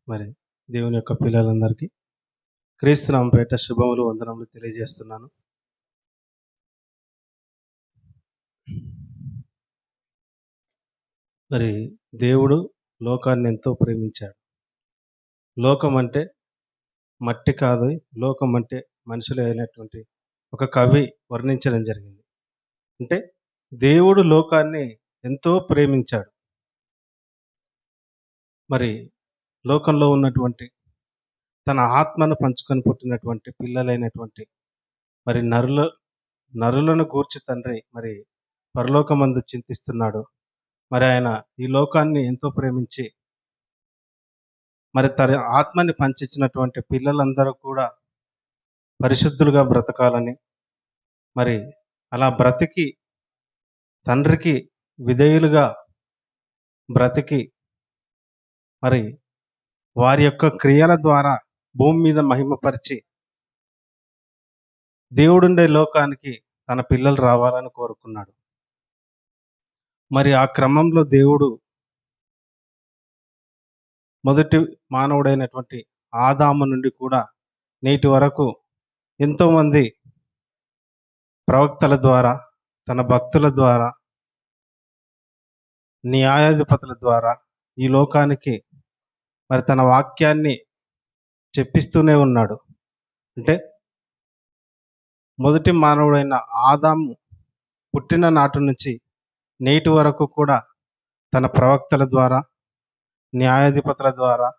మరి దేవుని యొక్క పిల్లలందరికీ క్రీస్తునామం పేరిట శుభములు వందనములు తెలియజేస్తున్నాను. మరి దేవుడు లోకాన్ని ఎంతో ప్రేమించాడు. లోకం అంటే మట్టి కాదు, లోకం అంటే మనుషులే అయినటువంటి ఒక కవి వర్ణించడం జరిగింది. అంటే దేవుడు లోకాన్ని ఎంతో ప్రేమించాడు. మరి లోకంలో ఉన్నటువంటి తన ఆత్మను పంచుకొని పుట్టినటువంటి పిల్లలైనటువంటి మరి నరులను గూర్చి తండ్రి మరి పరలోకమందు చింతిస్తున్నాడు. మరి ఆయన ఈ లోకాన్ని ఎంతో ప్రేమించి మరి తన ఆత్మని పంచిచ్చినటువంటి పిల్లలందరూ కూడా పరిశుద్ధులుగా బ్రతకాలని, మరి అలా బ్రతికి తండ్రికి విధేయులుగా బ్రతికి మరి వారి యొక్క క్రియల ద్వారా భూమి మీద మహిమపరిచి దేవుడుండే లోకానికి తన పిల్లలు రావాలని కోరుకున్నాడు. మరి ఆ క్రమంలో దేవుడు మొదటి మానవుడైనటువంటి ఆదాము నుండి కూడా నేటి వరకు ఎంతోమంది ప్రవక్తల ద్వారా, తన భక్తుల ద్వారా, న్యాయాధిపతుల ద్వారా ఈ లోకానికి మరి తన వాక్యాన్ని చెప్పిస్తూనే ఉన్నాడు. అంటే మొదటి మానవుడైన ఆదాము పుట్టిన నాటి నుంచి నేటి వరకు కూడా తన ప్రవక్తల ద్వారా, న్యాయాధిపతుల ద్వారా,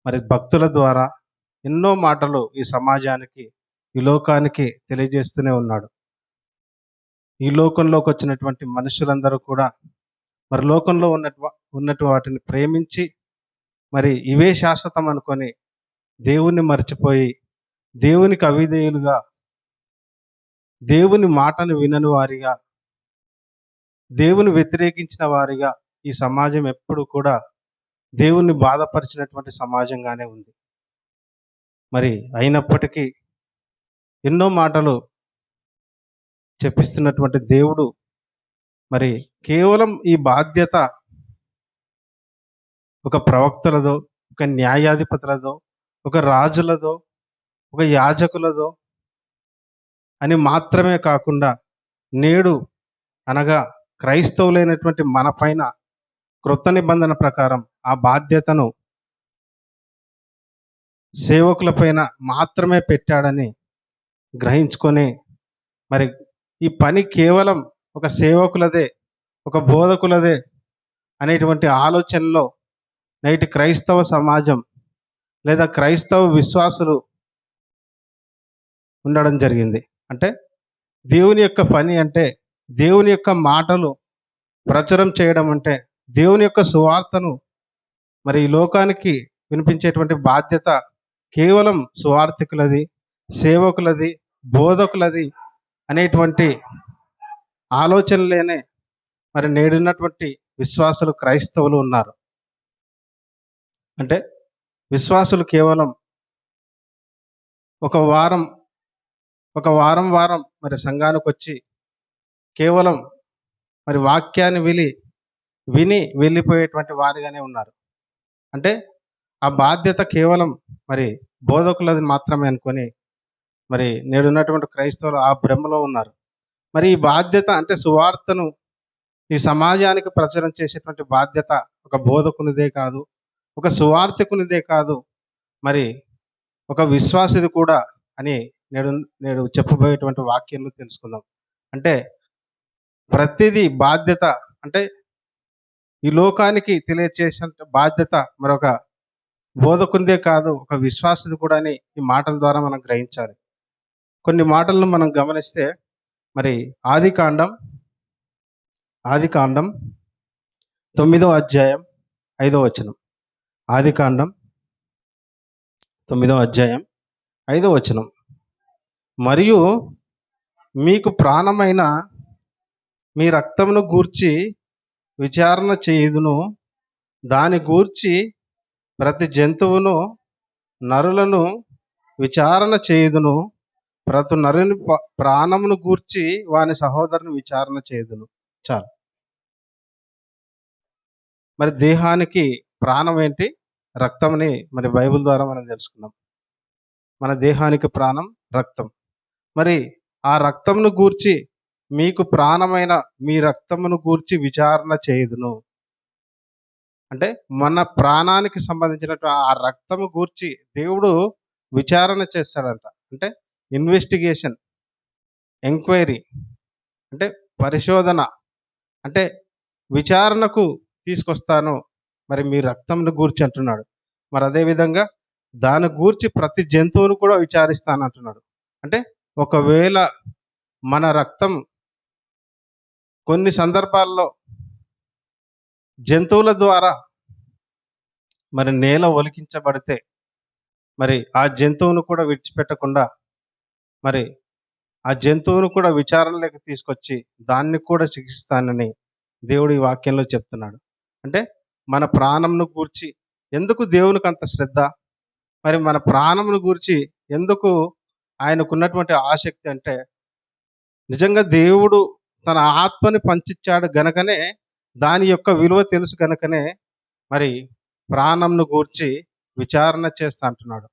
మరి భక్తుల ద్వారా ఎన్నో మాటలు ఈ సమాజానికి, ఈ లోకానికి తెలియజేస్తూనే ఉన్నాడు. ఈ లోకంలోకి వచ్చినటువంటి మనుషులందరూ కూడా మరి లోకంలో ఉన్నట్టు వాటిని ప్రేమించి మరి ఇవే శాశ్వతం అనుకొని దేవుణ్ణి మర్చిపోయి దేవునికి అవిధేయులుగా, దేవుని మాటను వినని వారిగా, దేవుని వ్యతిరేకించిన వారిగా ఈ సమాజం ఎప్పుడు కూడా దేవుణ్ణి బాధపరిచినటువంటి సమాజంగానే ఉంది. మరి అయినప్పటికీ ఎన్నో మాటలు చెప్పిస్తున్నటువంటి దేవుడు మరి కేవలం ఈ బాధ్యత ఒక ప్రవక్తలదో, ఒక న్యాయాధిపతులదో, ఒక రాజులదో, ఒక యాజకులదో అని మాత్రమే కాకుండా నేడు అనగా క్రైస్తవులైనటువంటి మన పైన క్రొత్త నిబంధన ప్రకారం ఆ బాధ్యతను సేవకుల పైన మాత్రమే పెట్టాడని గ్రహించుకొని మరి ఈ పని కేవలం ఒక సేవకులదే, ఒక బోధకులదే అనేటువంటి ఆలోచనలో నేటి క్రైస్తవ సమాజం లేదా క్రైస్తవ విశ్వాసులు ఉండడం జరిగింది. అంటే దేవుని యొక్క పని అంటే, దేవుని యొక్క మాటలు ప్రచురం చేయడం అంటే, దేవుని యొక్క సువార్తను మరి ఈ లోకానికి వినిపించేటువంటి బాధ్యత కేవలం సువార్థికులది, సేవకులది, బోధకులది అనేటువంటి ఆలోచనలేనే మరి నేడున్నటువంటి విశ్వాసులు, క్రైస్తవులు ఉన్నారు. అంటే విశ్వాసులు కేవలం ఒక వారం మరి సంఘానికి వచ్చి కేవలం మరి వాక్యాన్ని విని వెళ్ళిపోయేటువంటి వారిగానే ఉన్నారు. అంటే ఆ బాధ్యత కేవలం మరి బోధకులది మాత్రమే అనుకొని మరి నేడున్నటువంటి క్రైస్తవులు ఆ భ్రమలో ఉన్నారు. మరి ఈ బాధ్యత అంటే సువార్తను ఈ సమాజానికి ప్రచురం చేసేటువంటి బాధ్యత ఒక బోధకునిదే కాదు, ఒక సువార్థకునిదే కాదు, మరి ఒక విశ్వాసిది కూడా అని నేడు చెప్పబోయేటువంటి వాక్యంలో తెలుసుకుందాం. అంటే ప్రతిదీ బాధ్యత అంటే ఈ లోకానికి తెలియచేసిన బాధ్యత మరొక బోధకునిదే కాదు, ఒక విశ్వాసిది కూడా అని ఈ మాటల ద్వారా మనం గ్రహించాలి. కొన్ని మాటలను మనం గమనిస్తే మరి ఆదికాండం 9వ అధ్యాయం 5వ వచనం. ఆదికాండం 9వ అధ్యాయం 5వ వచనం. మరియు మీకు ప్రాణమైన మీ రక్తమును గూర్చి విచారణ చేయుదును, దాని గూర్చి ప్రతి జంతువును నరులను విచారణ చేయుదును, ప్రతి నరుని ప్రాణమును గూర్చి వాని సహోదరుని విచారణ చేయుదును. చాలు. మరి దేహానికి ప్రాణం ఏంటి? రక్తంని మరి బైబిల్ ద్వారా మనం తెలుసుకున్నాం. మన దేహానికి ప్రాణం రక్తం. మరి ఆ రక్తమును గూర్చి మీకు ప్రాణమైన మీ రక్తమును గూర్చి విచారణ చేయుదును. అంటే మన ప్రాణానికి సంబంధించినట్టు ఆ రక్తము గూర్చి దేవుడు విచారణ చేస్తాడంట. అంటే ఇన్వెస్టిగేషన్, ఎంక్వైరీ, అంటే పరిశోధన, అంటే విచారణకు తీసుకొస్తాను మరి మీ రక్తంను గూర్చి అంటున్నాడు. మరి అదే విధంగా దాని గూర్చి ప్రతి జంతువును కూడా విచారిస్తానంటున్నాడు. అంటే ఒకవేళ మన రక్తం కొన్ని సందర్భాల్లో జంతువుల ద్వారా మరి నేల ఒలికించబడితే మరి ఆ జంతువును కూడా విడిచిపెట్టకుండా మరి ఆ జంతువును కూడా విచారణలోకి తీసుకొచ్చి దాన్ని కూడా శిక్షిస్తానని దేవుడు ఈ వాక్యంలో చెప్తున్నాడు. అంటే మన ప్రాణంను గూర్చి ఎందుకు దేవునికి అంత శ్రద్ధ, మరి మన ప్రాణమును గూర్చి ఎందుకు ఆయనకున్నటువంటి ఆసక్తి అంటే నిజంగా దేవుడు తన ఆత్మని పంచిచ్చాడు గనకనే దాని యొక్క విలువ తెలుసు గనకనే మరి ప్రాణంను గూర్చి విచారణ చేస్తా అంటున్నాడు.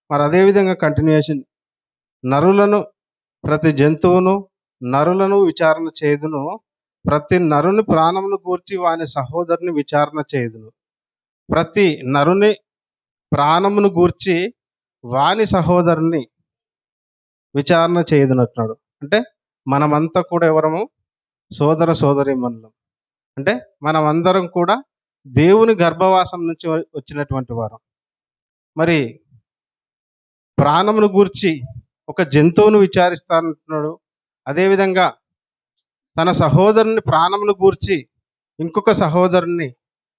మరి అదేవిధంగా కంటిన్యూషన్, నరులను ప్రతి జంతువును నరులను విచారణ చేయుదును, ప్రతి నరుని ప్రాణమును గూర్చి వాని సహోదరుని విచారణ చేయుదును. ప్రతి నరుని ప్రాణమును గూర్చి వాని సహోదరుని విచారణ చేయుదునంటున్నాడు. అంటే మనమంతా కూడా ఎవరము? సోదర సోదరీమణులం. అంటే మనమందరం కూడా దేవుని గర్భవాసం నుంచి వచ్చినటువంటి వారం. మరి ప్రాణమును గూర్చి ఒక జంతువును విచారిస్తానంటున్నాడు. అదేవిధంగా తన సహోదరుని ప్రాణమును గూర్చి ఇంకొక సహోదరుని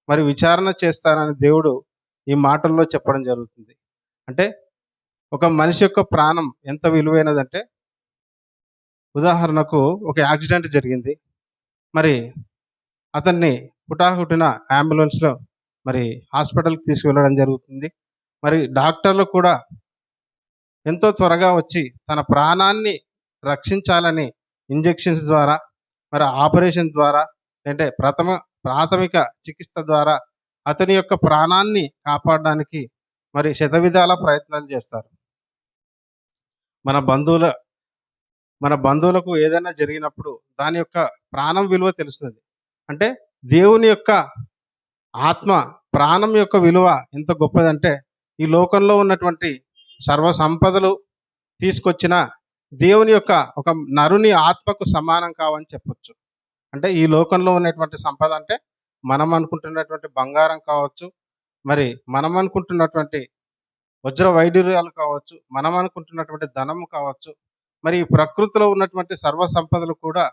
మరి విచారణ చేస్తానని దేవుడు ఈ మాటల్లో చెప్పడం జరుగుతుంది. అంటే ఒక మనిషి యొక్క ప్రాణం ఎంత విలువైనదంటే, ఉదాహరణకు ఒక యాక్సిడెంట్ జరిగింది. మరి అతన్ని హుటాహుటిన అంబులెన్స్‌లో మరి హాస్పిటల్‌కి తీసుకువెళ్ళడం జరుగుతుంది. మరి డాక్టర్లు కూడా ఎంతో త్వరగా వచ్చి తన ప్రాణాన్ని రక్షించాలని ఇంజెక్షన్స్ ద్వారా, మరి ఆపరేషన్ ద్వారా, అంటే ప్రాథమిక చికిత్స ద్వారా అతని యొక్క ప్రాణాన్ని కాపాడడానికి మరి శతవిధాల ప్రయత్నాలు చేస్తారు. మన బంధువుల మన బంధువులకు ఏదైనా జరిగినప్పుడు దాని యొక్క ప్రాణం విలువ తెలుస్తుంది. అంటే దేవుని యొక్క ఆత్మ ప్రాణం యొక్క విలువ ఎంత గొప్పదంటే, ఈ లోకంలో ఉన్నటువంటి సర్వ సంపదలు తీసుకొచ్చిన దేవుని యొక్క ఒక నరుని ఆత్మకు సమానం కావని చెప్పొచ్చు. అంటే ఈ లోకంలో ఉన్నటువంటి సంపద అంటే మనం అనుకుంటున్నటువంటి బంగారం కావచ్చు, మరి మనం అనుకుంటున్నటువంటి వజ్ర వైడూర్యాలు కావచ్చు, మనం అనుకుంటున్నటువంటి ధనము కావచ్చు, మరి ఈ ప్రకృతిలో ఉన్నటువంటి సర్వ సంపదలు కూడా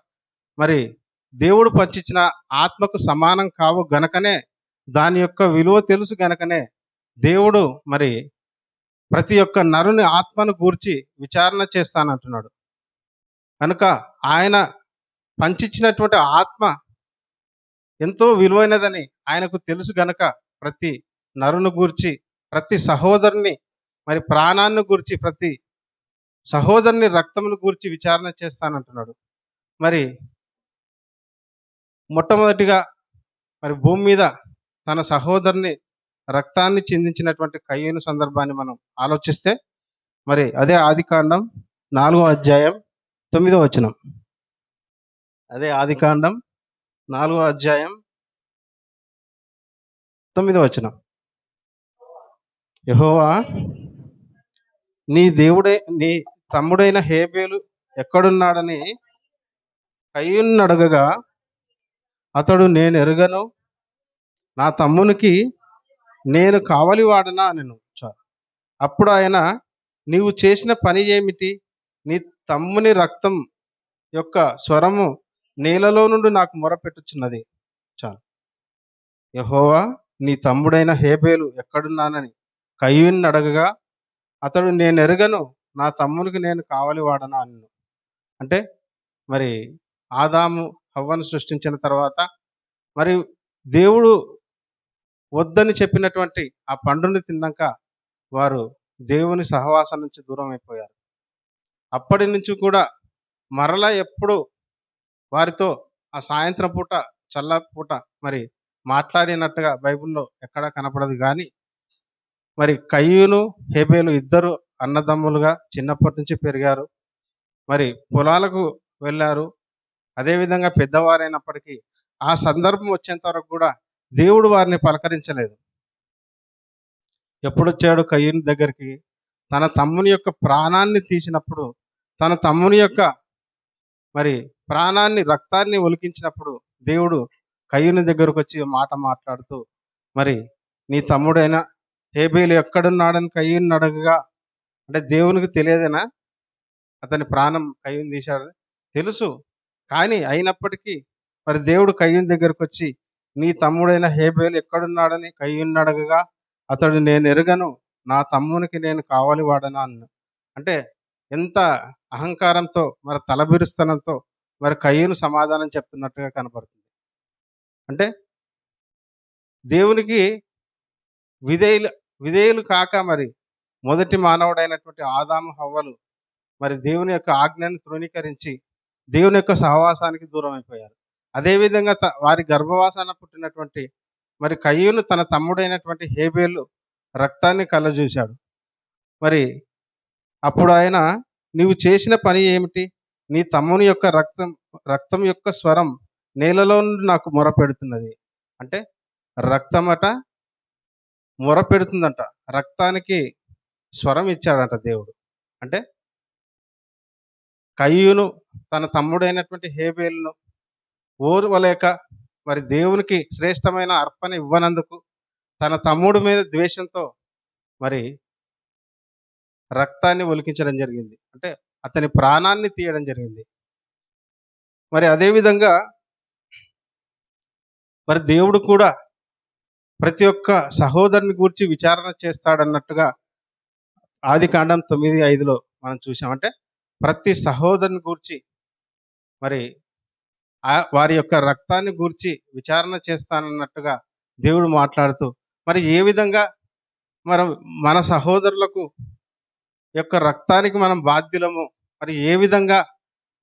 మరి దేవుడు పంచిచ్చిన ఆత్మకు సమానం కావు గనకనే, దాని యొక్క విలువ తెలుసు గనకనే దేవుడు మరి ప్రతి ఒక్క నరుని ఆత్మను గూర్చి విచారణ చేస్తానంటున్నాడు. కనుక ఆయన పంచిచ్చినటువంటి ఆత్మ ఎంతో విలువైనదని ఆయనకు తెలుసు గనక ప్రతి నరుని గూర్చి, ప్రతి సహోదరుని మరి ప్రాణాన్ని గూర్చి, ప్రతి సహోదరుని రక్తమును గూర్చి విచారణ చేస్తానంటున్నాడు. మరి మొట్టమొదటిగా మరి భూమి మీద తన సహోదరుని రక్తాన్ని చిందించినటువంటి కయీను సందర్భాన్ని మనం ఆలోచిస్తే, మరి అదే ఆదికాండం 4వ అధ్యాయం 9వ వచనం. అదే ఆదికాండం 4వ అధ్యాయం 9వ వచనం. యెహోవా నీ తమ్ముడైన హేబేలు ఎక్కడున్నాడని కయీనును అడగగా, అతడు నేను ఎరుగను, నా తమ్మునికి నేను కావలివాడనా అనెను. అప్పుడు ఆయన, నీవు చేసిన పని ఏమిటి? నీ తమ్ముని రక్తం యొక్క స్వరము నేలలో నుండి నాకు మొరపెట్టుచున్నది. చాలు. యెహోవా నీ తమ్ముడైన హేబేలు ఎక్కడున్నానని కయీనును అడగగా, అతడు నేను ఎరుగను, నా తమ్మునికి నేను కావలివాడనా అనెను. అంటే మరి ఆదాము హవ్వను సృష్టించిన తర్వాత మరి దేవుడు వద్దని చెప్పినటువంటి ఆ పండుని తిన్నాక వారు దేవుని సహవాసం నుంచి దూరం అయిపోయారు. అప్పటి నుంచి కూడా మరలా ఎప్పుడు వారితో ఆ సాయంత్రం పూట, చల్ల పూట మరి మాట్లాడినట్టుగా బైబిల్‌లో ఎక్కడా కనపడదు. కానీ మరి కయ్యూను హేబేలు ఇద్దరు అన్నదమ్ములుగా చిన్నప్పటి నుంచి పెరిగారు. మరి పొలాలకు వెళ్ళారు. అదేవిధంగా పెద్దవారైనప్పటికీ ఆ సందర్భం వచ్చేంత వరకు కూడా దేవుడు వారిని పలకరించలేదు. ఎప్పుడొచ్చాడు కయ్యూను దగ్గరికి? తన తమ్ముని యొక్క ప్రాణాన్ని తీసినప్పుడు, తన తమ్ముని యొక్క మరి ప్రాణాన్ని, రక్తాన్ని ఒలికించినప్పుడు దేవుడు కయ్యూను దగ్గరకొచ్చి మాట మాట్లాడుతూ, మరి నీ తమ్ముడైన హేబేలు ఎక్కడున్నాడని కయ్యూనుని అడగగా, అంటే దేవునికి తెలియదేనా అతని ప్రాణం కయ్యూను తీశాడని? తెలుసు. కానీ అయినప్పటికీ మరి దేవుడు కయ్యూను దగ్గరకొచ్చి, నీ తమ్ముడైన హేబేలు ఎక్కడున్నాడని కయ్యూనుని అడగగా, అతడు నేనెరుగను, నా తమ్మునికి నేను కావలి వాడనా అన్నాడు. అంటే ఎంత అహంకారంతో, మరి తలబిరుస్తనంతో మరి కయ్యూను సమాధానం చెప్తున్నట్టుగా కనపడుతుంది. అంటే దేవునికి విధేయులు విధేయులు కాక మరి మొదటి మానవుడైనటువంటి ఆదాము హవ్వలు మరి దేవుని యొక్క ఆజ్ఞను తృణీకరించి దేవుని యొక్క సహవాసానికి దూరం అయిపోయారు. అదేవిధంగా వారి గర్భవాసాన పుట్టినటువంటి మరి కయ్యూను తన తమ్ముడైనటువంటి హేబేలు రక్తాన్ని కళ్ళజూశాడు. మరి అప్పుడు ఆయన, నీవు చేసిన పని ఏమిటి? నీ తమ్ముని యొక్క రక్తం యొక్క స్వరం నేలలో నుండి నాకు మొరపెడుతున్నది. అంటే రక్తమట మొరపెడుతుందంట. రక్తానికి స్వరం ఇచ్చాడంట దేవుడు. అంటే కయ్యూను తన తమ్ముడైనటువంటి హేబేలును ఓర్వలేక మరి దేవునికి శ్రేష్టమైన అర్పణ ఇవ్వనందుకు తన తమ్ముడి మీద ద్వేషంతో మరి రక్తాన్ని ఒలికించడం జరిగింది. అంటే అతని ప్రాణాన్ని తీయడం జరిగింది. మరి అదేవిధంగా మరి దేవుడు కూడా ప్రతి ఒక్క సహోదరుని గూర్చి విచారణ చేస్తాడన్నట్టుగా ఆదికాండం 9:5లో మనం చూసాం. అంటే ప్రతి సహోదరుని గూర్చి మరి వారి యొక్క రక్తాన్ని గూర్చి విచారణ చేస్తానన్నట్టుగా దేవుడు మాట్లాడుతూ, మరి ఏ విధంగా మన సహోదరులకు యొక్క రక్తానికి మనం బాధ్యులము, మరి ఏ విధంగా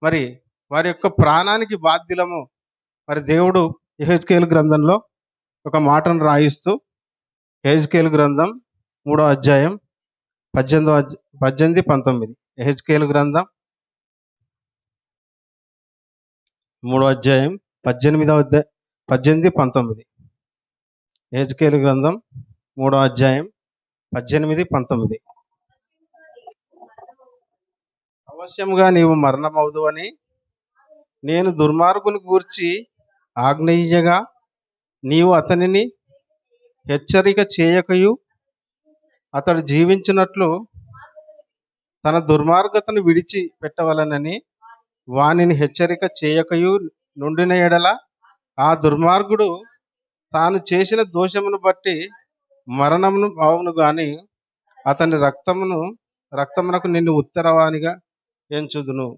మరి వారి యొక్క ప్రాణానికి బాధ్యులము, మరి దేవుడు యెహెజ్కేలు గ్రంథంలో ఒక మాటను రాయిస్తూ, యెహెజ్కేలు గ్రంథం 3వ అధ్యాయం 18-19. యెహెజ్కేలు గ్రంథం 3వ అధ్యాయం 18-19. యెహెజ్కేలు గ్రంథం 3వ అధ్యాయం 18-19. అవశ్యముగా నీవు మరణమవుదు అని నేను దుర్మార్గుని గూర్చి ఆజ్ఞయియ్యగా, నీవు అతనిని హెచ్చరిక చేయకయు అతడు జీవించినట్లు తన దుర్మార్గతను విడిచి పెట్టవలనని వానిని హెచ్చరిక చేయకయు నుండిన ఎడల ఆ దుర్మార్గుడు తాను చేసిన దోషమును బట్టి మరణమును అవును గాని అతని రక్తమునకు నిన్ను ఉత్తరవానిగా ఎంచుదును.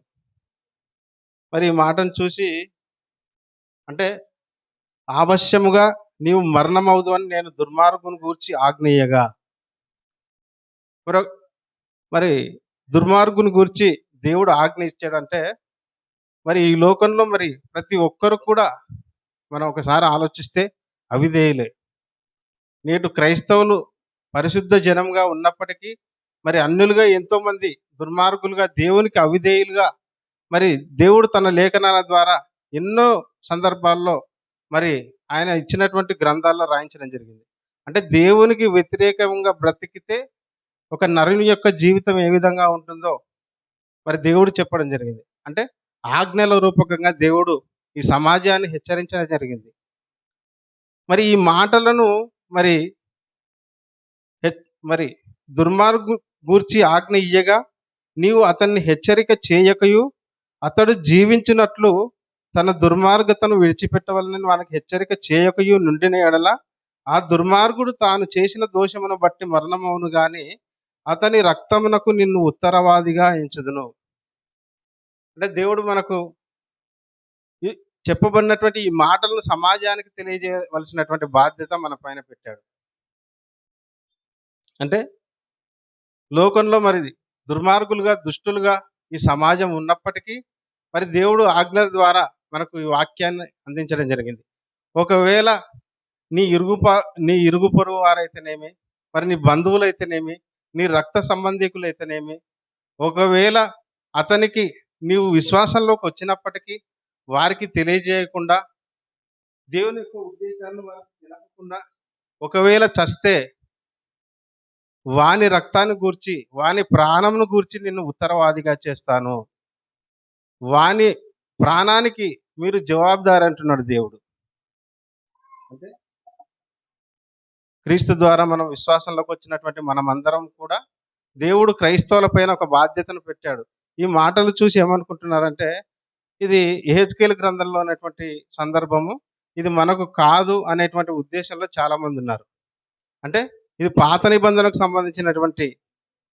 మరి ఈ మాటను చూసి, అంటే ఆవశ్యముగా నీవు మరణమవుదు అని నేను దుర్మార్గుని గూర్చి ఆజ్ఞేయగా, మరి దుర్మార్గుని గూర్చి దేవుడు ఆజ్ఞ ఇచ్చాడంటే, మరి ఈ లోకంలో మరి ప్రతి ఒక్కరు కూడా మనం ఒకసారి ఆలోచిస్తే అవిధేయులే. నేటి క్రైస్తవులు పరిశుద్ధ జనంగా ఉన్నప్పటికీ మరి అన్యులుగా ఎంతోమంది దుర్మార్గులుగా, దేవునికి అవిధేయులుగా, మరి దేవుడు తన లేఖనాల ద్వారా ఎన్నో సందర్భాల్లో మరి ఆయన ఇచ్చినటువంటి గ్రంథాల్లో రాయించడం జరిగింది. అంటే దేవునికి వ్యతిరేకంగా బ్రతికితే ఒక నరుని యొక్క జీవితం ఏ విధంగా ఉంటుందో మరి దేవుడు చెప్పడం జరిగింది. అంటే ఆజ్ఞల రూపకంగా దేవుడు ఈ సమాజాన్ని హెచ్చరించడం జరిగింది. మరి ఈ మాటలను మరి మరి దుర్మార్గు గూర్చి ఆజ్ఞ ఇయ్యగా, నీవు అతన్ని హెచ్చరిక చేయకయు అతడు జీవించినట్లు తన దుర్మార్గతను విడిచిపెట్టవాలని వానికి హెచ్చరిక చేయకయు నుండిన ఎడల ఆ దుర్మార్గుడు తాను చేసిన దోషమును బట్టి మరణమవును గాని అతని రక్తమునకు నిన్ను ఉత్తరవాదిగా ఎంచుదును. అంటే దేవుడు మనకు చెప్పబడినటువంటి ఈ మాటలను సమాజానికి తెలియజేయవలసినటువంటి బాధ్యత మన పైన పెట్టాడు. అంటే లోకంలో మరి దుర్మార్గులుగా, దుష్టులుగా ఈ సమాజం ఉన్నప్పటికీ మరి దేవుడు ఆజ్ఞల ద్వారా మనకు ఈ వాక్యాన్ని అందించడం జరిగింది. ఒకవేళ నీ ఇరుగు పొరుగు వారైతేనేమి, మరి నీ బంధువులైతేనేమి, నీ రక్త సంబంధీకులైతేనేమి, ఒకవేళ అతనికి నీవు విశ్వాసంలోకి వచ్చినప్పటికీ వారికి తెలియజేయకుండా, దేవుని యొక్క ఉద్దేశాలను వారికి తెలపకుండా ఒకవేళ చస్తే, వాని రక్తాన్ని గూర్చి, వాని ప్రాణమును గూర్చి నిన్ను ఉత్తరవాదిగా చేస్తాను. వాని ప్రాణానికి మీరు జవాబుదారు అంటున్నాడు దేవుడు. అంటే క్రీస్తు ద్వారా మనం విశ్వాసంలోకి వచ్చినటువంటి మనమందరం కూడా దేవుడు క్రైస్తవుల పైన ఒక బాధ్యతను పెట్టాడు. ఈ మాటలు చూసి ఏమనుకుంటున్నారంటే, ఇది యెహెజ్కేలు గ్రంథంలో ఉన్నటువంటి సందర్భము. ఇది మనకు కాదు అనేటువంటి ఉద్దేశంలో చాలామంది ఉన్నారు. అంటే ఇది పాత నిబంధనకు సంబంధించినటువంటి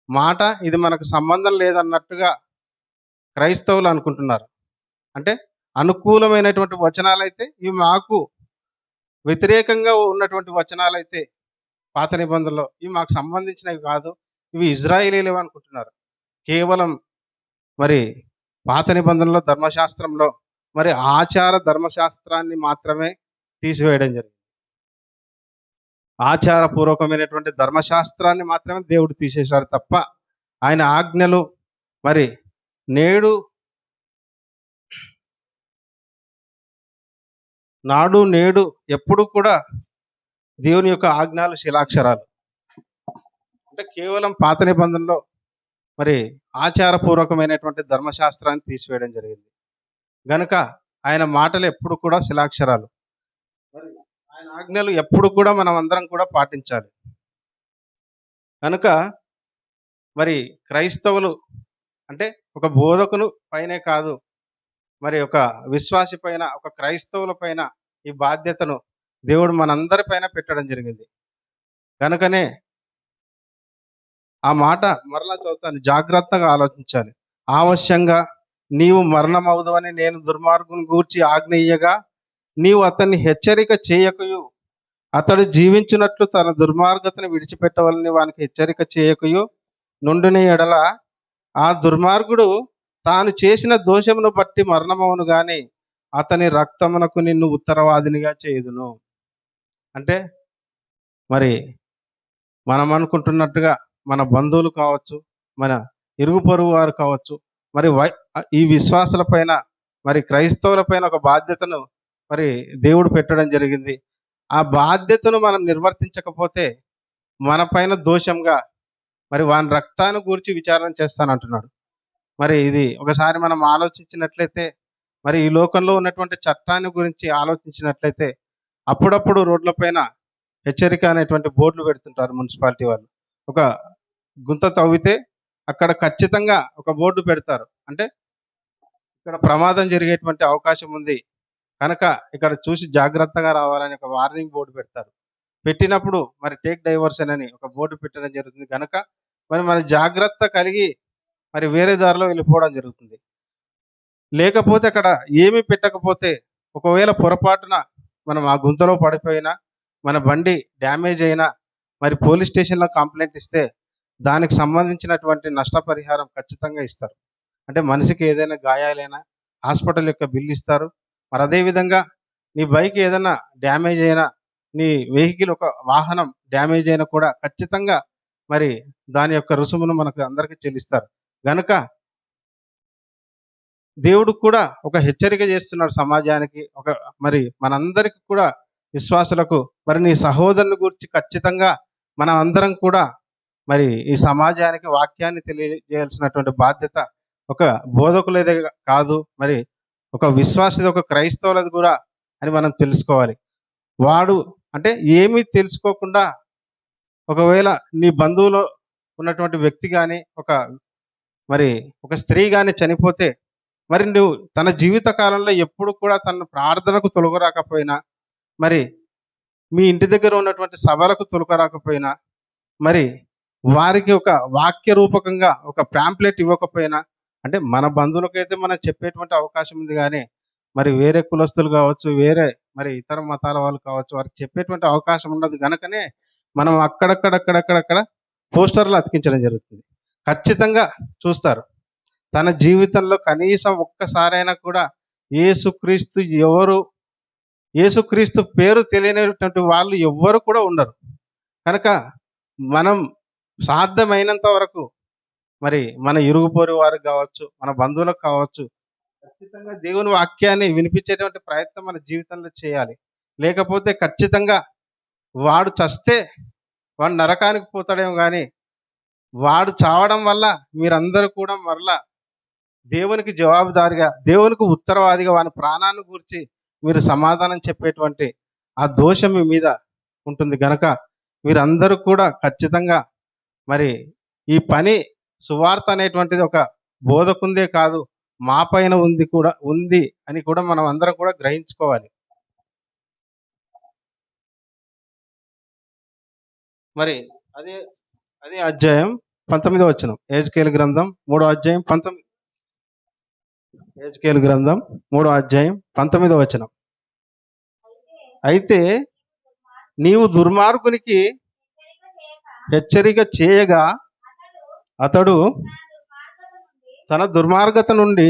మాట. ఇది మనకు సంబంధం లేదన్నట్టుగా క్రైస్తవులు అనుకుంటున్నారు. అంటే అనుకూలమైనటువంటి వచనాలైతే ఇవి మాకు, వ్యతిరేకంగా ఉన్నటువంటి వచనాలైతే పాత నిబంధనలో ఇవి మాకు సంబంధించినవి కాదు, ఇవి ఇజ్రాయేలీలవి అనుకుంటున్నారు. కేవలం మరి పాత నిబంధనలో ధర్మశాస్త్రంలో మరి ఆచార ధర్మశాస్త్రాన్ని మాత్రమే తీసివేయడం జరిగింది. ఆచారపూర్వకమైనటువంటి ధర్మశాస్త్రాన్ని మాత్రమే దేవుడు తీసేశాడు తప్ప, ఆయన ఆజ్ఞలు మరి నాడు నేడు ఎప్పుడు కూడా దేవుని యొక్క ఆజ్ఞలు శిలాక్షరాలు. అంటే కేవలం పాత నిబంధనలో మరి ఆచారపూర్వకమైనటువంటి ధర్మశాస్త్రాన్ని తీసివేయడం జరిగింది. గనుక ఆయన మాటలు ఎప్పుడు కూడా శిలాక్షరాలు. మరి ఆయన ఆజ్ఞలు ఎప్పుడు కూడా మనం అందరం కూడా పాటించాలి. కనుక మరి క్రైస్తవులు అంటే ఒక బోధకును పైనే కాదు, మరి ఒక విశ్వాసి పైన, ఒక క్రైస్తవుల పైన ఈ బాధ్యతను దేవుడు మనందరి పైన పెట్టడం జరిగింది. కనుకనే ఆ మాట మరలా చదువుతాను, జాగ్రత్తగా ఆలోచించాలి. ఆవశ్యంగా నీవు మరణమవుదువని నేను దుర్మార్గుని గూర్చి ఆజ్ఞ ఇయ్యగా, నీవు అతన్ని హెచ్చరిక చేయకయు, అతడు జీవించున్నట్లు తన దుర్మార్గతను విడిచిపెట్టవాలని వానికి హెచ్చరిక చేయకయు నుండిన ఎడల, ఆ దుర్మార్గుడు తాను చేసిన దోషమును బట్టి మరణమవును గాని అతని రక్తమునకు నిన్ను ఉత్తరవాదినిగా చేయుదును. అంటే మరి మనం అనుకుంటున్నట్టుగా మన బంధువులు కావచ్చు, మన ఇరుగు పొరుగు వారు కావచ్చు, మరి ఈ విశ్వాసుల పైన, మరి క్రైస్తవుల పైన ఒక బాధ్యతను మరి దేవుడు పెట్టడం జరిగింది. ఆ బాధ్యతను మనం నిర్వర్తించకపోతే మన పైన దోషంగా మరి వాని రక్తాన్ని గురించి విచారణ చేస్తానంటున్నాడు. మరి ఇది ఒకసారి మనం ఆలోచించినట్లయితే, మరి ఈ లోకంలో ఉన్నటువంటి చట్టాన్ని గురించి ఆలోచించినట్లయితే, అప్పుడప్పుడు రోడ్లపైన హెచ్చరిక అనేటువంటి బోర్డులు పెడుతుంటారు మున్సిపాలిటీ వాళ్ళు. ఒక గుంత తవ్వితే అక్కడ ఖచ్చితంగా ఒక బోర్డు పెడతారు. అంటే ఇక్కడ ప్రమాదం జరిగేటువంటి అవకాశం ఉంది కనుక ఇక్కడ చూసి జాగ్రత్తగా రావాలని ఒక వార్నింగ్ బోర్డు పెడతారు. పెట్టినప్పుడు మరి టేక్ డైవర్షన్ అని ఒక బోర్డు పెట్టడం జరుగుతుంది. కనుక మరి మన జాగ్రత్త కలిగి మరి వేరే దారిలో వెళ్ళిపోవడం జరుగుతుంది. లేకపోతే అక్కడ ఏమీ పెట్టకపోతే, ఒకవేళ పొరపాటున మనం ఆ గుంతలో పడిపోయినా, మన బండి డ్యామేజ్ అయినా, మరి పోలీస్ స్టేషన్లో కంప్లైంట్ ఇస్తే దానికి సంబంధించినటువంటి నష్టపరిహారం ఖచ్చితంగా ఇస్తారు. అంటే మనిషికి ఏదైనా గాయాలైనా హాస్పిటల్ యొక్క బిల్లు ఇస్తారు. మరి అదేవిధంగా నీ బైక్ ఏదైనా డ్యామేజ్ అయినా, నీ వెహికల్ ఒక వాహనం డ్యామేజ్ అయినా కూడా ఖచ్చితంగా మరి దాని యొక్క రుసుమును మనకు అందరికీ చెల్లిస్తారు. గనుక దేవుడు కూడా ఒక హెచ్చరిక చేస్తున్నాడు సమాజానికి, ఒక మరి మనందరికి కూడా విశ్వాసులకు, మరి నీ సహోదరుని గురించి ఖచ్చితంగా మనం అందరం కూడా మరి ఈ సమాజానికి వాక్యాన్ని తెలియజేయాల్సినటువంటి బాధ్యత ఒక బోధకులదే కాదు, మరి ఒక విశ్వాసది, ఒక క్రైస్తవులది కూడా అని మనం తెలుసుకోవాలి. వాడు అంటే ఏమీ తెలుసుకోకుండా ఒకవేళ నీ బంధువులో ఉన్నటువంటి వ్యక్తి కానీ, ఒక స్త్రీ కానీ చనిపోతే, మరి నువ్వు తన జీవిత కాలంలో ఎప్పుడు కూడా తన ప్రార్థనకు తొలగరాకపోయినా, మరి మీ ఇంటి దగ్గర ఉన్నటువంటి సభలకు తొలగరాకపోయినా, మరి వారికి ఒక వాక్య రూపకంగా ఒక ప్యాంప్లెట్ ఇవ్వకపోయినా, అంటే మన బంధువులకైతే మనం చెప్పేటువంటి అవకాశం ఉంది కానీ, మరి వేరే కులస్తులు కావచ్చు, వేరే మరి ఇతర మతాల వాళ్ళు కావచ్చు, వారికి చెప్పేటువంటి అవకాశం ఉండదు. కనుకనే మనం అక్కడక్కడ పోస్టర్లు అతికించడం జరుగుతుంది. ఖచ్చితంగా చూస్తారు. తన జీవితంలో కనీసం ఒక్కసారైనా కూడా యేసుక్రీస్తు పేరు తెలియనటువంటి వాళ్ళు ఎవ్వరు కూడా ఉండరు. కనుక మనం సాధ్యమైనంత వరకు మరి మన ఇరుగు పొరుగు వారికి కావచ్చు, మన బంధువులకు కావచ్చు, ఖచ్చితంగా దేవుని వాక్యాన్ని వినిపించేటువంటి ప్రయత్నం మన జీవితంలో చేయాలి. లేకపోతే ఖచ్చితంగా వాడు చస్తే వాడు నరకానికి పోతాడేమో గాని, వాడు చావడం వల్ల మీరందరూ కూడా మరలా దేవునికి జవాబుదారీగా, దేవునికి ఉత్తరవాదిగా వాని ప్రాణాన్ని గూర్చి మీరు సమాధానం చెప్పేటువంటి ఆ దోషం మీ మీద ఉంటుంది గనక, మీరందరూ కూడా ఖచ్చితంగా మరి ఈ పని సువార్త అనేటువంటిది ఒక బోధకుందే కాదు, మా పైన ఉంది అని కూడా మనం అందరం కూడా గ్రహించుకోవాలి. మరి అదే అదే అధ్యాయం 19వ వచనం. యెహెజ్కేలు గ్రంథం 3వ అధ్యాయం 19. యెహెజ్కేలు గ్రంథం 3వ అధ్యాయం 19వ వచనం. అయితే నీవు దుర్మార్గునికి హెచ్చరిక చేయగా అతడు తన దుర్మార్గత నుండి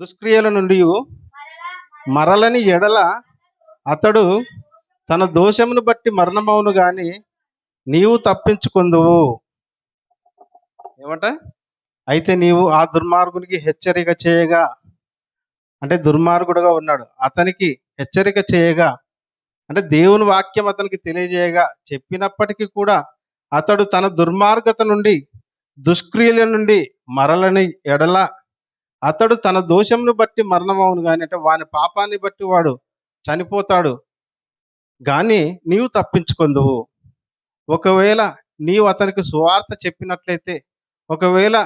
దుష్క్రియల నుండి మరలని ఎడల అతడు తన దోషమును బట్టి మరణమవును గాని నీవు తప్పించుకొందువు. ఏమంట? అయితే నీవు ఆ దుర్మార్గునికి హెచ్చరిక చేయగా, అంటే దుర్మార్గుడుగా ఉన్నాడు, అతనికి హెచ్చరిక చేయగా, అంటే దేవుని వాక్యం అతనికి తెలియజేయగా చెప్పినప్పటికీ కూడా అతడు తన దుర్మార్గత నుండి దుష్క్రియల నుండి మరలని ఎడల అతడు తన దోషంను బట్టి మరణమవును గాని, అంటే వాని పాపాన్ని బట్టి వాడు చనిపోతాడు గాని నీవు తప్పించుకొందువు. ఒకవేళ నీవు అతనికి సువార్త చెప్పినట్లయితే, ఒకవేళ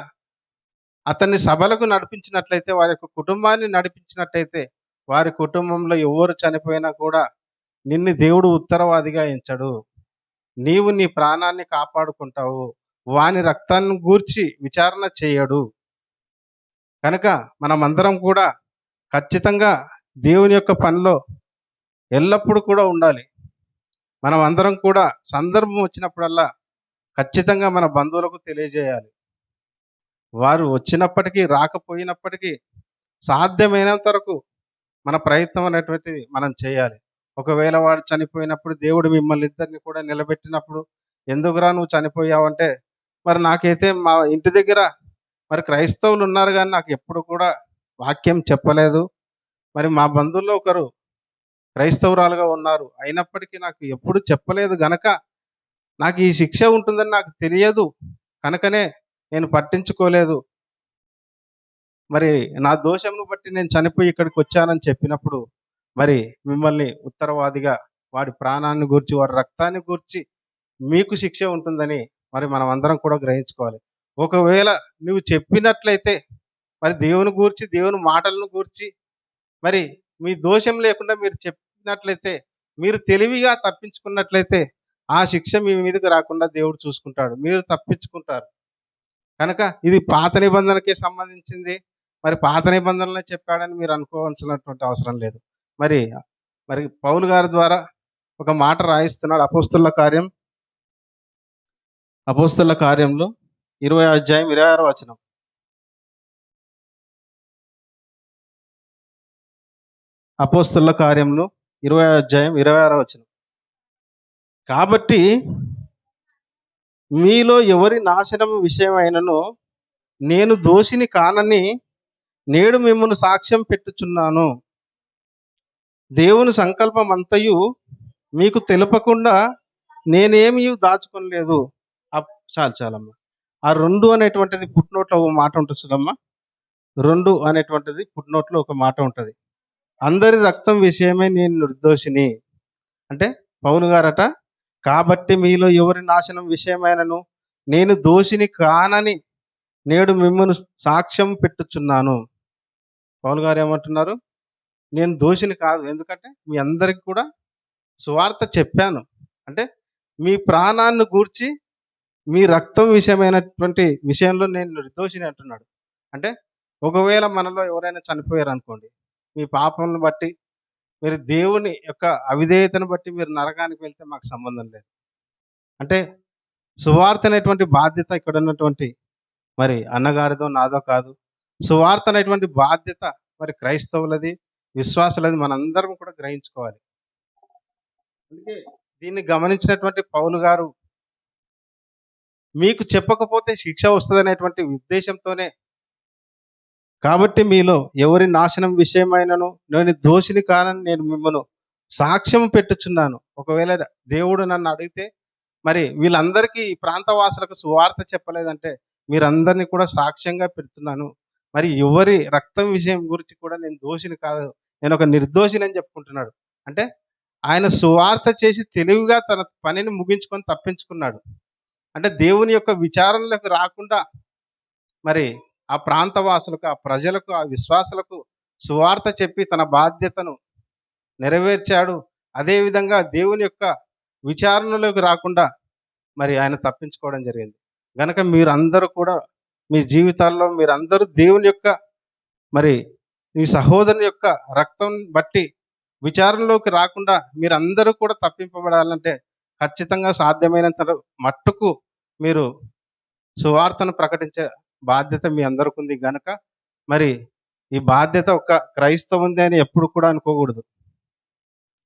అతన్ని సభలకు నడిపించినట్లయితే, వారి యొక్క కుటుంబాన్ని నడిపించినట్లయితే, వారి కుటుంబంలో ఎవరు చనిపోయినా కూడా నిన్ను దేవుడు ఉత్తరవాదిగా ఎంచడు. నీవు నీ ప్రాణాన్ని కాపాడుకుంటావు. వాని రక్తాన్ని గూర్చి విచారణ చేయడు. కనుక మనమందరం కూడా ఖచ్చితంగా దేవుని యొక్క పనిలో ఎల్లప్పుడూ కూడా ఉండాలి. మనం అందరం కూడా సందర్భం వచ్చినప్పుడల్లా ఖచ్చితంగా మన బంధువులకు తెలియజేయాలి. వారు వచ్చినప్పటికీ రాకపోయినప్పటికీ సాధ్యమైనంత వరకు మన ప్రయత్నం అనేటువంటిది మనం చేయాలి. ఒకవేళ వాడు చనిపోయినప్పుడు దేవుడు మిమ్మల్ని ఇద్దరిని కూడా నిలబెట్టినప్పుడు, ఎందుకురా నువ్వు చనిపోయావంటే, మరి నాకైతే మా ఇంటి దగ్గర మరి క్రైస్తవులు ఉన్నారు కానీ నాకు ఎప్పుడు కూడా వాక్యం చెప్పలేదు. మరి మా బంధువుల్లో ఒకరు క్రైస్తవురాలుగా ఉన్నారు, అయినప్పటికీ నాకు ఎప్పుడు చెప్పలేదు గనక నాకు ఈ శిక్ష ఉంటుందని నాకు తెలియదు, కనుకనే నేను పట్టించుకోలేదు. మరి నా దోషంను బట్టి నేను చనిపోయి ఇక్కడికి వచ్చానని చెప్పినప్పుడు, మరి మిమ్మల్ని ఉత్తరవాదిగా వాడి ప్రాణాన్ని గూర్చి, వాడి రక్తాన్ని గూర్చి మీకు శిక్ష ఉంటుందని మరి మనం అందరం కూడా గ్రహించుకోవాలి. ఒకవేళ నువ్వు చెప్పినట్లయితే, మరి దేవుని గూర్చి, దేవుని మాటలను గూర్చి మరి మీ దోషం లేకుండా మీరు చెప్పినట్లయితే, మీరు తెలివిగా తప్పించుకున్నట్లయితే ఆ శిక్ష మీ మీదకి రాకుండా దేవుడు చూసుకుంటాడు, మీరు తప్పించుకుంటారు. కనుక ఇది పాత నిబంధనకే సంబంధించింది. మరి పాత నిబంధనలే చెప్పాడని మీరు అనుకోవాల్సినటువంటి అవసరం లేదు. మరి మరి పౌలు గారి ద్వారా ఒక మాట రాయిస్తున్నాడు. అపోస్తలుల కార్యంలో 20వ అధ్యాయం 26వ వచనం. అపోస్తలుల కార్యంలో 20వ అధ్యాయం 26వ వచనం. కాబట్టి మీలో ఎవరి నాశనం విషయమైనను నేను దోషిని కానని నేడు మిమ్మల్ని సాక్ష్యం పెట్టుచున్నాను. దేవుని సంకల్పం అంతయు మీకు తెలుపకుండా నేనేమీ దాచుకొనలేదు. చాలమ్మా. ఆ 2 అనేటువంటిది పుట్నోట్లో ఒక మాట ఉంటుంది చూడమ్మా. 2 అనేటువంటిది పుట్నోట్లో ఒక మాట ఉంటుంది. అందరి రక్తం విషయమే నేను నిర్దోషిని. అంటే పౌలు గారట, కాబట్టి మీలో ఎవరి నాశనం విషయమైనను నేను దోషిని కానని నేడు మిమ్మల్ని సాక్ష్యం పెట్టుచున్నాను. పౌలు గారు ఏమంటున్నారు? నేను దోషిని కాదు, ఎందుకంటే మీ అందరికి కూడా సువార్త చెప్పాను. అంటే మీ ప్రాణాన్ని గూర్చి, మీ రక్తం విషయమైనటువంటి విషయంలో నేను నిర్దోషిని అంటున్నాడు. అంటే ఒకవేళ మనలో ఎవరైనా చనిపోయారు అనుకోండి, మీ పాపంను బట్టి, మీరు దేవుని యొక్క అవిధేయతను బట్టి మీరు నరకానికి వెళ్తే మాకు సంబంధం లేదు. అంటే సువార్త అనేటువంటి బాధ్యత ఇక్కడ ఉన్నటువంటి మరి అన్నగారిదో నాదో కాదు. సువార్త అనేటువంటి బాధ్యత మరి క్రైస్తవులది, విశ్వాసులది, మనందరం కూడా గ్రహించుకోవాలి. అందుకే దీన్ని గమనించినటువంటి పౌలు గారు మీకు చెప్పకపోతే శిక్ష వస్తుందనేటువంటి ఉద్దేశంతోనే, కాబట్టి మీలో ఎవరి నాశనం విషయమైనను నేను దోషిని కానని నేను మిమ్మను సాక్ష్యం పెట్టుచున్నాను. ఒకవేళ దేవుడు నన్ను అడిగితే మరి వీళ్ళందరికీ ఈ ప్రాంతవాసులకు సువార్త చెప్పలేదంటే మీరందరినీ కూడా సాక్ష్యంగా పెడుతున్నాను. మరి ఎవరి రక్తం విషయం గురించి కూడా నేను దోషిని కాదు, నేను ఒక నిర్దోషిని అని చెప్పుకుంటున్నాడు. అంటే ఆయన సువార్త చేసి తెలివిగా తన పనిని ముగించుకొని తప్పించుకున్నాడు. అంటే దేవుని యొక్క విచారణలకు రాకుండా మరి ఆ ప్రాంతవాసులకు, ఆ ప్రజలకు, ఆ విశ్వాసులకు సువార్త చెప్పి తన బాధ్యతను నెరవేర్చాడు. అదేవిధంగా దేవుని యొక్క విచారణలోకి రాకుండా మరి ఆయన తప్పించుకోవడం జరిగింది. గనక మీరందరూ కూడా మీ జీవితాల్లో మీరందరూ దేవుని యొక్క మరి మీ సహోదరుని యొక్క రక్తం బట్టి విచారణలోకి రాకుండా మీరందరూ కూడా తప్పింపబడాలంటే ఖచ్చితంగా సాధ్యమైనంత మట్టుకు మీరు సువార్తను ప్రకటించే బాధ్యత మీ అందరికి ఉంది. గనక మరి ఈ బాధ్యత ఒక క్రైస్తవుంది అని ఎప్పుడు కూడా అనుకోకూడదు.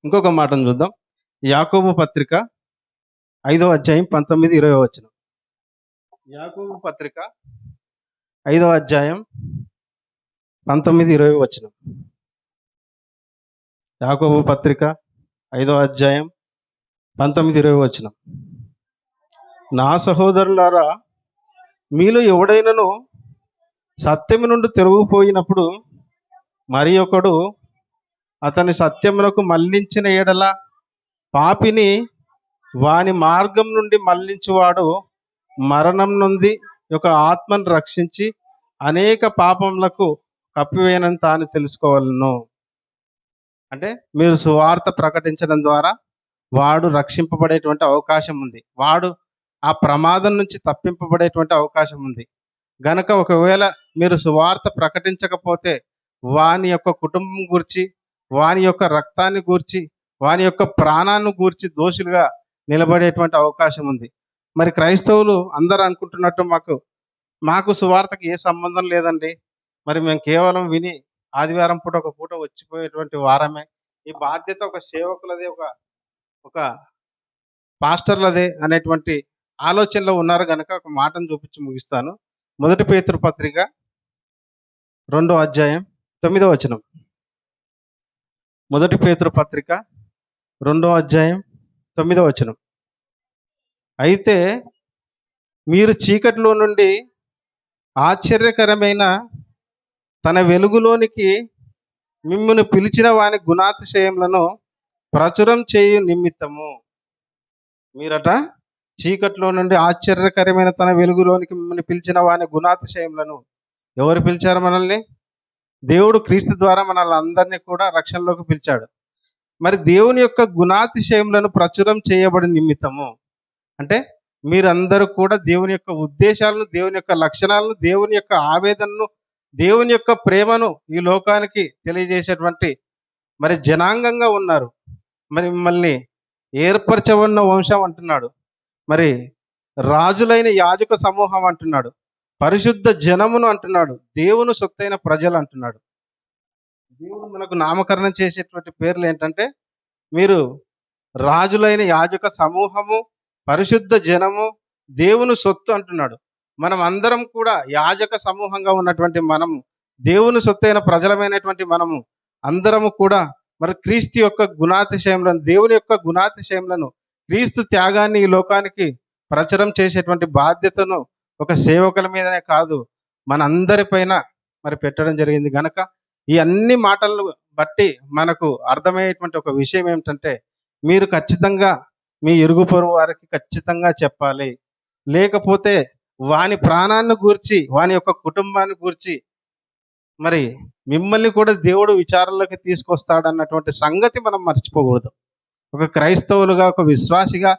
ఇంకొక మాటను చూద్దాం. యాకోబు పత్రిక 5వ అధ్యాయం 19-20 వచనం. యాకోబు పత్రిక 5వ అధ్యాయం 19-20 వచనం. యాకోబు పత్రిక 5వ అధ్యాయం 19-20 వచనం. నా సహోదరులారా, మీలో ఎవడైనను సత్యము నుండి తిరుగుపోయినప్పుడు మరి ఒకడు అతని సత్యమునకు మళ్లించిన ఎడల పాపిని వాని మార్గం నుండి మళ్లించువాడు మరణం నుండి ఒక ఆత్మను రక్షించి అనేక పాపములకు కప్పివేయనని తాను తెలుసుకోవాలను. అంటే మీరు సువార్త ప్రకటించడం ద్వారా వాడు రక్షింపబడేటువంటి అవకాశం ఉంది, వాడు ఆ ప్రమాదం నుంచి తప్పింపబడేటువంటి అవకాశం ఉంది. గనక ఒకవేళ మీరు సువార్త ప్రకటించకపోతే వాని యొక్క కుటుంబం గురించి, వాని యొక్క రక్తాన్ని గూర్చి, వాని యొక్క ప్రాణాన్ని గూర్చి దోషులుగా నిలబడేటువంటి అవకాశం ఉంది. మరి క్రైస్తవులు అందరూ అనుకుంటున్నట్టు మాకు సువార్తకి ఏ సంబంధం లేదండి, మరి మేము కేవలం విని ఆదివారం పూట ఒక పూట వచ్చిపోయేటువంటి వారమే, ఈ బాధ్యత ఒక సేవకులదే, ఒక పాస్టర్లదే అనేటువంటి ఆలోచనలో ఉన్నారు. కనుక ఒక మాటను చూపించి ముగిస్తాను. 1 పేతురు పత్రిక 2వ అధ్యాయం 9వ వచనం. 1 పేతురు పత్రిక 2వ అధ్యాయం 9వ వచనం. అయితే మీరు చీకటిలో నుండి ఆశ్చర్యకరమైన తన వెలుగులోనికి మిమ్మును పిలిచిన వాని గుణాతిశయములను ప్రచురం చేయు నిమిత్తము. మీరట చీకట్లో నుండి ఆశ్చర్యకరమైన తన వెలుగులోనికి మిమ్మల్ని పిలిచిన వాని గుణాతిశయములను. ఎవరు పిలిచారు మనల్ని? దేవుడు క్రీస్తు ద్వారా మనల్ని అందరినీ కూడా రక్షణలోకి పిలిచాడు. మరి దేవుని యొక్క గుణాతిశయములను ప్రచురం చేయబడి నిమిత్తము అంటే మీరందరూ కూడా దేవుని యొక్క ఉద్దేశాలను, దేవుని యొక్క లక్షణాలను, దేవుని యొక్క ఆవేదనను, దేవుని యొక్క ప్రేమను ఈ లోకానికి తెలియజేసేటువంటి మరి జనాంగంగా ఉన్నారు. మరి మిమ్మల్ని ఏర్పరచబడిన వంశం అంటున్నాడు, మరి రాజులైన యాజక సమూహం అంటున్నాడు, పరిశుద్ధ జనమును అంటున్నాడు, దేవుని సొత్తైన ప్రజలు అంటున్నాడు. దేవుడు మనకు నామకరణం చేసేటువంటి పేర్లు ఏంటంటే మీరు రాజులైన యాజక సమూహము, పరిశుద్ధ జనము, దేవుని సొత్తు అంటున్నాడు. మనం అందరం కూడా యాజక సమూహంగా ఉన్నటువంటి మనము, దేవుని సొత్తైన ప్రజలమైనటువంటి మనము అందరము కూడా మరి క్రీస్తు యొక్క గుణాతిశయములను, దేవుని యొక్క గుణాతిశయములను, క్రీస్తు త్యాగాన్ని ఈ లోకానికి ప్రచురం చేసేటువంటి బాధ్యతను ఒక సేవకుల మీదనే కాదు మన అందరిపైన మరి పెట్టడం జరిగింది. గనక ఈ అన్ని మాటలను బట్టి మనకు అర్థమయ్యేటువంటి ఒక విషయం ఏమిటంటే మీరు ఖచ్చితంగా మీ ఇరుగు పొరుగు వారికి ఖచ్చితంగా చెప్పాలి. లేకపోతే వాని ప్రాణాన్ని గూర్చి, వాని యొక్క కుటుంబాన్ని గూర్చి మరి మిమ్మల్ని కూడా దేవుడు విచారణలోకి తీసుకొస్తాడన్నటువంటి సంగతి మనం మర్చిపోకూడదు. ఒక క్రైస్తవులుగా, ఒక విశ్వాసిగా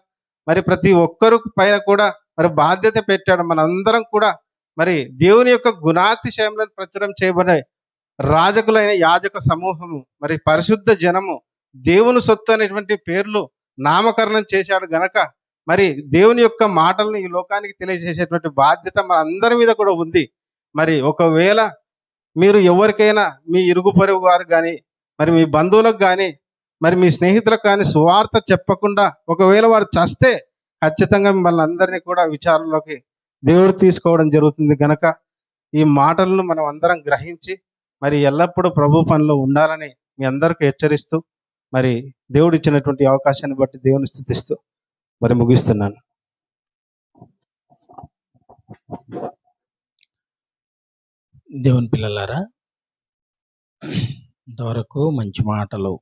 మరి ప్రతి ఒక్కరు పైన కూడా మరి బాధ్యత పెట్టాడు. మనందరం కూడా మరి దేవుని యొక్క గుణాతిశయములను ప్రచురం చేయబడే రాజకులైన యాజక సమూహము, మరి పరిశుద్ధ జనము, దేవుని సొత్తు అనేటువంటి పేర్లు నామకరణం చేశాడు. గనక మరి దేవుని యొక్క మాటలను ఈ లోకానికి తెలియజేసేటువంటి బాధ్యత మన అందరి మీద కూడా ఉంది. మరి ఒకవేళ మీరు ఎవరికైనా మీ ఇరుగు పొరుగు వారు కానీ మరి మీ బంధువులకు కానీ మరి మీ స్నేహితులకు కానీ సువార్త చెప్పకుండా ఒకవేళ వారు చస్తే ఖచ్చితంగా మిమ్మల్ని అందరినీ కూడా విచారణలోకి దేవుడు తీసుకోవడం జరుగుతుంది గనక ఈ మాటలను మనం అందరం గ్రహించి మరి ఎల్లప్పుడూ ప్రభు పనిలో ఉండాలని మీ అందరికీ హెచ్చరిస్తూ మరి దేవుడు ఇచ్చినటువంటి అవకాశాన్ని బట్టి దేవుని స్తుతిస్తూ మరి ముగిస్తున్నాను. దేవుని పిల్లలారా, ఇంతవరకు మంచి మాటలు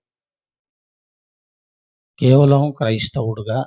కేవలం క్రైస్తవుడుగా